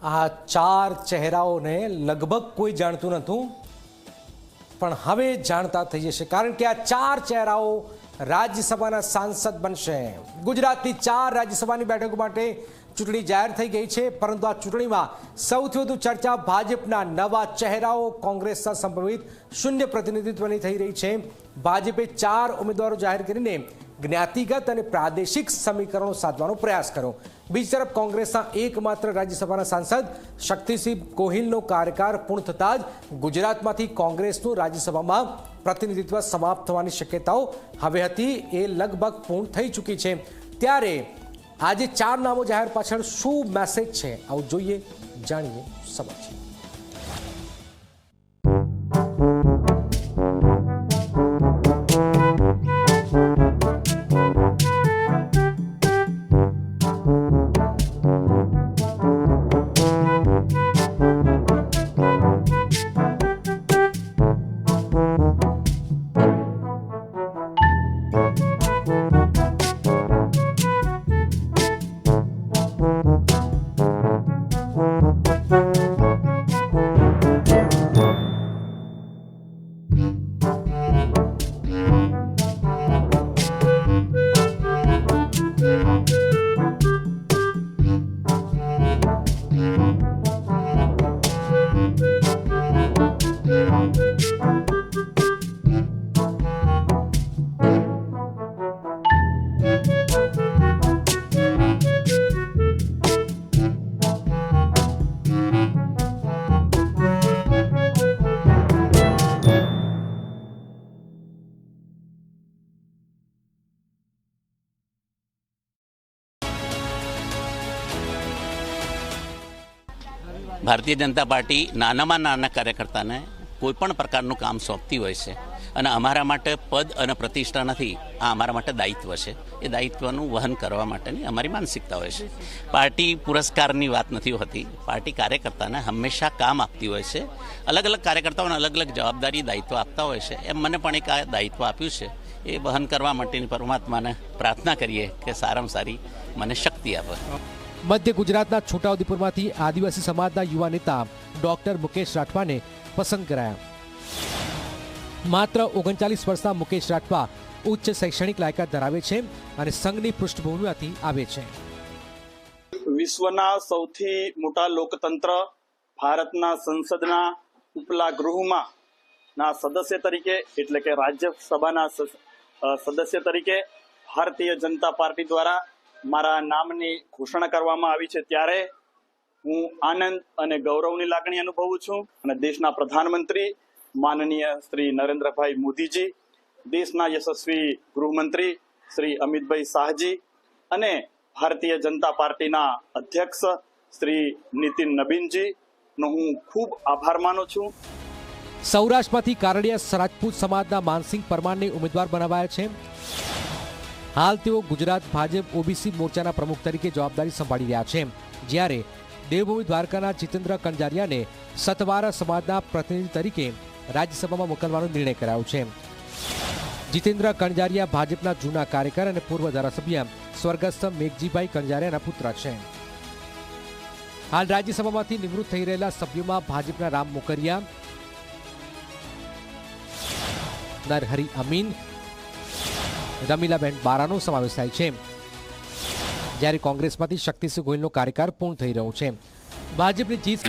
આ ચાર ચહેરાઓને લગભગ કોઈ જાણતું નહોતું, પણ હવે જાણતા થઈ જશે, કારણ કે આ ચાર ચહેરાઓ રાજ્યસભાના સાંસદ બનશે. ગુજરાતની ચાર રાજ્યસભાની બેઠકો માટે ચૂંટણી જાહેર થઈ ગઈ છે, પરંતુ આ ચૂંટણીમાં સૌથી વધુ ચર્ચા ભાજપના નવા ચહેરાઓ, કોંગ્રેસના સંભવિત શૂન્ય પ્રતિનિધિત્વની થઈ રહી છે. ભાજપે ચાર ઉમેદવારો જાહેર કરીને જ્ઞાતિગત અને પ્રાદેશિક સમીકરણો સાધવાનો પ્રયાસ કર્યો. બીજી તરફ કોંગ્રેસના એકમાત્ર રાજ્યસભાના સાંસદ શક્તિસિંહ ગોહિલનો કાર્યકાળ પૂર્ણ થતાં જ ગુજરાતમાંથી કોંગ્રેસનું રાજ્યસભામાં પ્રતિનિધિત્વ સમાપ્ત થવાની શક્યતાઓ હવે હતી એ લગભગ પૂર્ણ થઈ ચૂકી છે. ત્યારે આજે ચાર નામો જાહેર પાછળ શું મેસેજ છે, આવું જોઈએ, જાણીએ, સમજીએ. ભારતીય જનતા પાર્ટી નાનામાં નાના કાર્યકર્તાને કોઈપણ પ્રકારનું કામ સોંપતી હોય છે, અને અમારા માટે પદ અને પ્રતિષ્ઠા નથી, આ અમારા માટે દાયિત્વ છે. એ દાયિત્વનું વહન કરવા માટેની અમારી માનસિકતા હોય છે. પાર્ટી પુરસ્કારની વાત નથી હોતી, પાર્ટી કાર્યકર્તાને હંમેશા કામ આપતી હોય છે. અલગ અલગ કાર્યકર્તાઓને અલગ અલગ જવાબદારી દાયિત્વ આપતા હોય છે. એમ મને પણ એક આ દાયિત્વ આપ્યું છે, એ વહન કરવા માટેની પરમાત્માને પ્રાર્થના કરીએ કે સારામાં સારી મને શક્તિ આપે. મધ્ય ગુજરાતના છોટાઉદેપુરમાંથી આદિવાસી સમાજના યુવા નેતા ડોક્ટર મુકેશ રાઠવાને પસંદ કરાયા. માત્ર 39 વર્ષના મુકેશ રાઠવા ઉચ્ચ શૈક્ષણિક લાયકાત ધરાવે છે અને સંઘની પૃષ્ઠભૂમિમાંથી આવે છે. વિશ્વના સૌથી મોટા લોકતંત્ર ભારતના સંસદના ઉપલા ગૃહમાં ના સદસ્ય તરીકે, એટલે કે રાજ્યસભાના સદસ્ય તરીકે ભારતીય જનતા પાર્ટી દ્વારા મારા નામની ઘોષણા કરવામાં આવી છે, ત્યારે હું આનંદ અને ગૌરવની લાગણી અનુભવું છું. અને દેશના પ્રધાનમંત્રી માનનીય શ્રી નરેન્દ્રભાઈ મોદીજી, દેશના યશસ્વી ગૃહમંત્રી શ્રી અમિતભાઈ શાહજી અને ભારતીય જનતા પાર્ટીના અધ્યક્ષ શ્રી નીતિન નબીનજીનો હું ખૂબ આભાર માનું છું. સૌરાષ્ટ્રમાંથી કારડિયા રાજપૂત સમાજના માનસિંહ પરમારને ઉમેદવાર બનાવાયા છે. હાલ તેઓ ગુજરાત ભાજપ ઓબીસી મોરચાના પ્રમુખ તરીકે જવાબદારી સંભાળી રહ્યા છે, જ્યારે દેવભૂમિ દ્વારકાના જીતેન્દ્ર કણજારિયાને સતવારા સમાજના પ્રતિનિધિ તરીકે રાજ્યસભામાં મોકલવાનો નિર્ણય કરાયો છે. જીતેન્દ્ર કણજારિયા ભાજપના જૂના કાર્યકર અને પૂર્વ ધારાસભ્ય સ્વર્ગસ્થ મેઘજીભાઈ કણજારિયાના પુત્ર છે. હાલ રાજ્યસભામાંથી નિવૃત્ત થઈ રહેલા સભ્યોમાં ભાજપના રામ મોકરિયા, નરહરી અમીન, રમીલાબેન બારાનો સમાવેશ થાય છે, જ્યારે કોંગ્રેસમાંથી શક્તિસિંહ ગોહિલનો કાર્યકાળ પૂર્ણ થઈ રહ્યો છે. ભાજપની જીત